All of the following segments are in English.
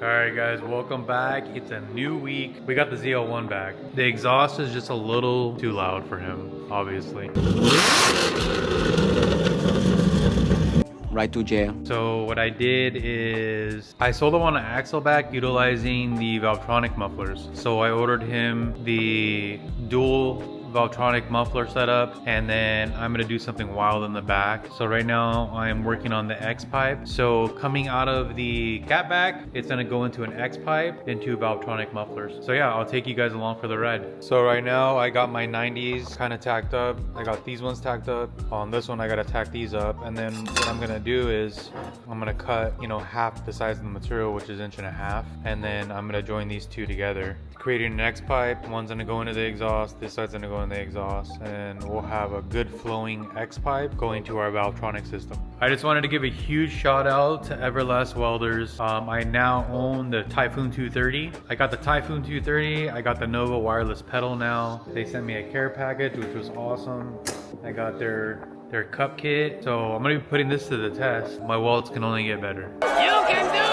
Alright guys, welcome back. It's a new week. We got the ZL1 back. The exhaust is just a little too loud for him, obviously. Right to jail. So what I did is I sold him on an axle back utilizing the Valvetronic mufflers. So I ordered him the dual Valvetronic muffler setup, and then I'm gonna do something wild in the back. So right now I'm working on the X pipe. So coming out of the cat back, it's gonna go into an X pipe into Valvetronic mufflers. So yeah, I'll take you guys along for the ride. So right now I got my 90s kind of tacked up. I got these ones tacked up. On this one I gotta tack these up, and then what I'm gonna do is I'm gonna cut, you know, half the size of the material, which is 1.5 inches, and then I'm gonna join these two together, creating an X pipe. One's gonna go into the exhaust, this side's gonna go in the exhaust, and we'll have a good flowing X pipe going to our Valvetronic system. I just wanted to give a huge shout out to Everlast Welders. I now own the Typhoon 230. I got the Typhoon 230, I got the Nova wireless pedal now. They sent me a care package, which was awesome. I got their cup kit, so I'm gonna be putting this to the test. My welds can only get better. You can do it!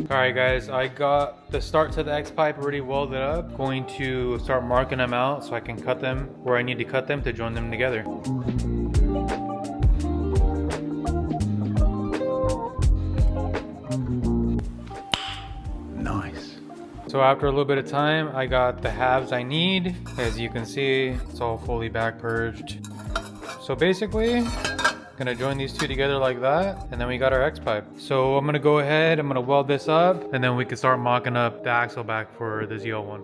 Alright guys, I got the start to the X pipe already welded up. Going to start marking them out so I can cut them where I need to cut them to join them together. Nice. So after a little bit of time, I got the halves I need. As you can see, it's all fully back purged. So basically, gonna join these two together like that, and then we got our X pipe. So I'm gonna go ahead, I'm gonna weld this up, and then we can start mocking up the axle back for the ZL1.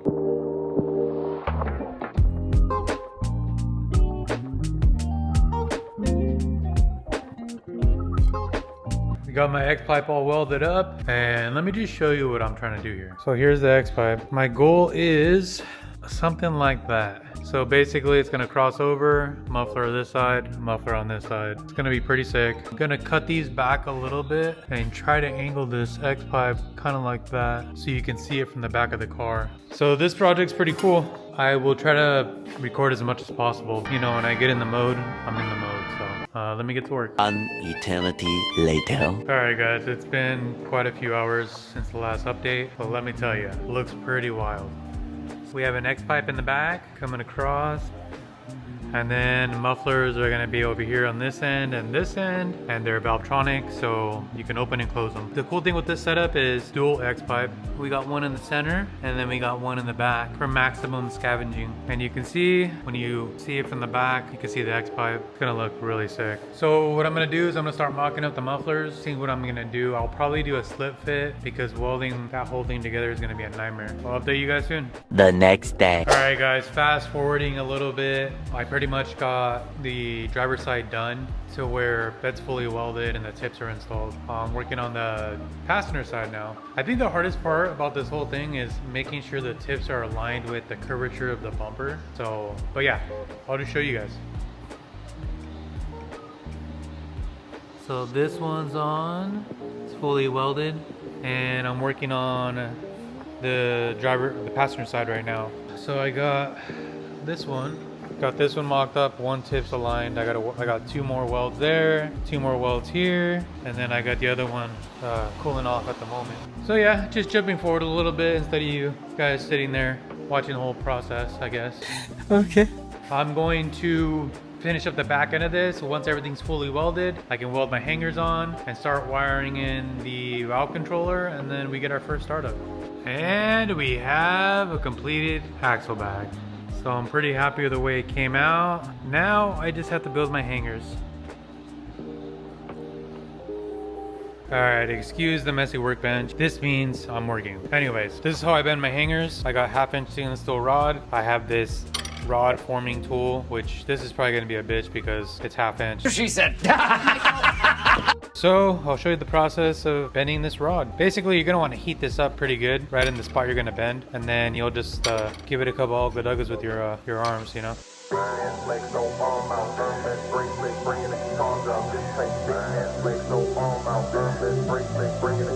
We got my X pipe all welded up, and let me just show you what I'm trying to do here. So here's the X pipe. My goal is something like that. So basically it's gonna cross over, muffler this side, muffler on this side. It's gonna be pretty sick. I'm gonna cut these back a little bit and try to angle this X pipe kind of like that so you can see it from the back of the car. So this project's pretty cool. I will try to record as much as possible. You know, when I get in the mode, I'm in the mode. So let me get to work. An eternity later. Alright guys, it's been quite a few hours since the last update, but let me tell you, it looks pretty wild. We have an X pipe in the back coming across, and then mufflers are gonna be over here on this end, and they're Valvetronic, so you can open and close them. The cool thing with this setup is dual X pipe. We got one in the center, and then we got one in the back for maximum scavenging. And you can see, when you see it from the back, you can see the X pipe. It's gonna look really sick. So what I'm gonna do is I'm gonna start mocking up the mufflers, see what I'm gonna do. I'll probably do a slip fit because welding that whole thing together is gonna be a nightmare. I'll update you guys soon. The next day. All right guys, fast forwarding a little bit. I pretty much got the driver's side done to where that's fully welded and the tips are installed. I'm working on the passenger side now. I think the hardest part about this whole thing is making sure the tips are aligned with the curvature of the bumper. So, but yeah, I'll just show you guys. So this one's on, it's fully welded, and I'm working on the passenger side right now. So I got this one. Got this one mocked up, one tip's aligned. I got 2 more welds there, 2 more welds here, and then I got the other one cooling off at the moment. So yeah, just jumping forward a little bit instead of you guys sitting there watching the whole process, I guess. Okay. I'm going to finish up the back end of this. Once everything's fully welded, I can weld my hangers on and start wiring in the valve controller, and then we get our first startup. And we have a completed axle bag. So I'm pretty happy with the way it came out. Now I just have to build my hangers. Alright, excuse the messy workbench. This means I'm working. Anyways, this is how I bend my hangers. I got 1/2-inch stainless steel rod. I have this rod forming tool, which this is probably gonna be a bitch because it's 1/2 inch. She said. So I'll show you the process of bending this rod. Basically, you're gonna want to heat this up pretty good right in the spot you're gonna bend, and then you'll just give it a couple of good with your arms, you know. Bring it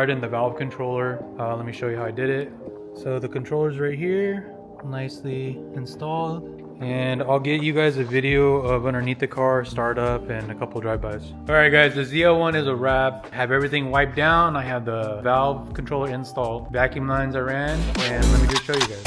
wired in the valve controller. Let me show you how I did it. So the controller's right here, nicely installed. And I'll get you guys a video of underneath the car, startup, and a couple drive-bys. All right guys, the ZL1 is a wrap. I have everything wiped down. I have the valve controller installed. Vacuum lines I ran, and let me just show you guys.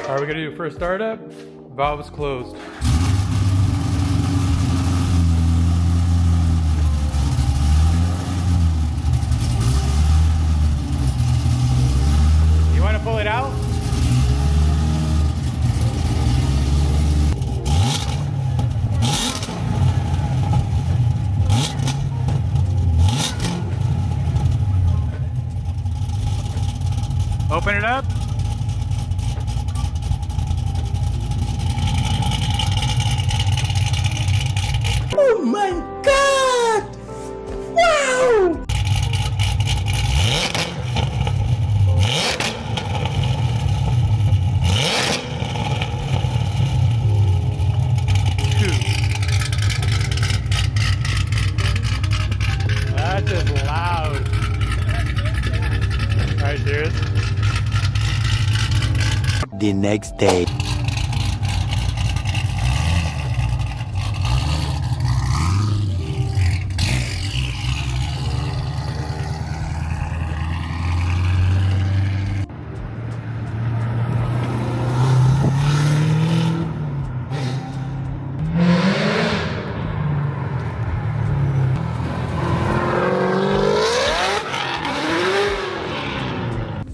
We're gonna do first startup. Valve is closed. You want to pull it out? Open it up. Oh my God! Wow! That's just loud. All right, serious? The next day.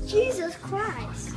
Jesus Christ.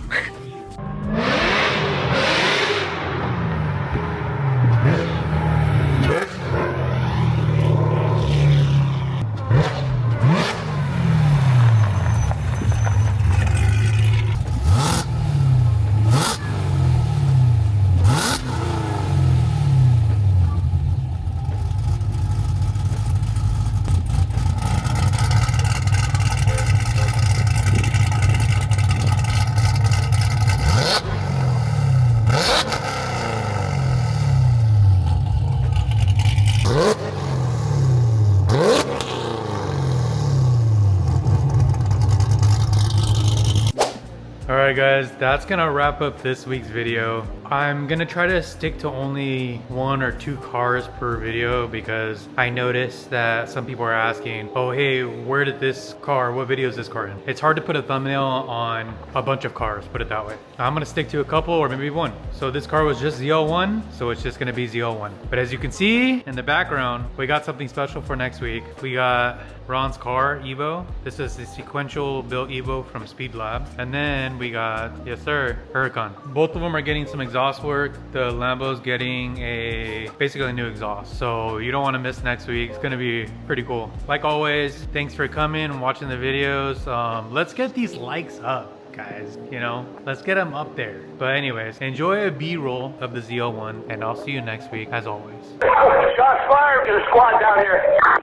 Alright guys, that's gonna wrap up this week's video. I'm gonna try to stick to only 1 or 2 cars per video because I noticed that some people are asking, oh hey, where did this car, what video is this car in? It's hard to put a thumbnail on a bunch of cars, put it that way. I'm gonna stick to a couple or maybe 1. So this car was just ZL1, so it's just gonna be ZL1. But as you can see in the background, we got something special for next week. We got Ron's car, Evo. This is the sequential built Evo from Speed Lab. And then we got, yes sir, Huracan. Both of them are getting some exhaust work. The Lambo's getting basically a new exhaust. So you don't want to miss next week. It's gonna be pretty cool. Like always, thanks for coming and watching the videos. Let's get these likes up, guys, you know, let's get them up there. But anyways, enjoy a B-roll of the ZL1 and I'll see you next week as always. Shots fired to the squad down here.